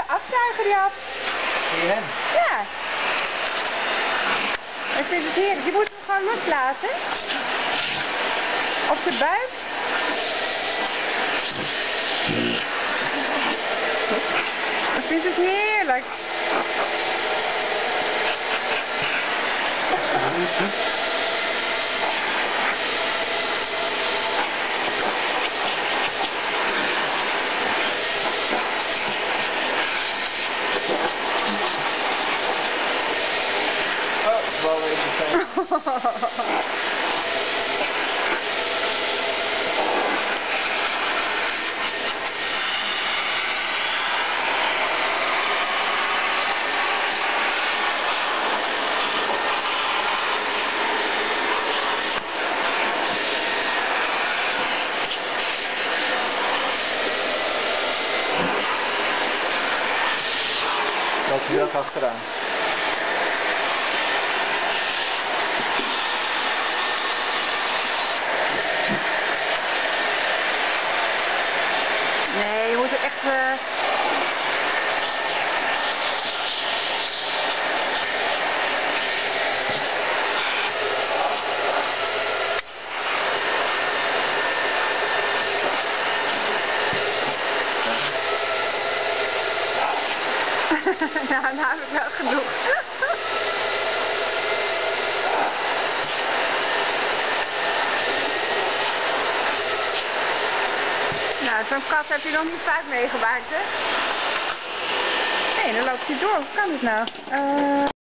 Afzuigen die af. Zie je hem? Ja. Ik vind het heerlijk. Je moet hem gewoon loslaten. Op zijn buik. Ik vind het heerlijk. Oh, wel weer interessant. Loopt hier ook achteraan. Nee, je moet er echt... Nou, heb ik wel genoeg. Nou, zo'n kat heb je nog niet vaak meegemaakt, hè? Nee, dan loopt hij door. Hoe kan het nou?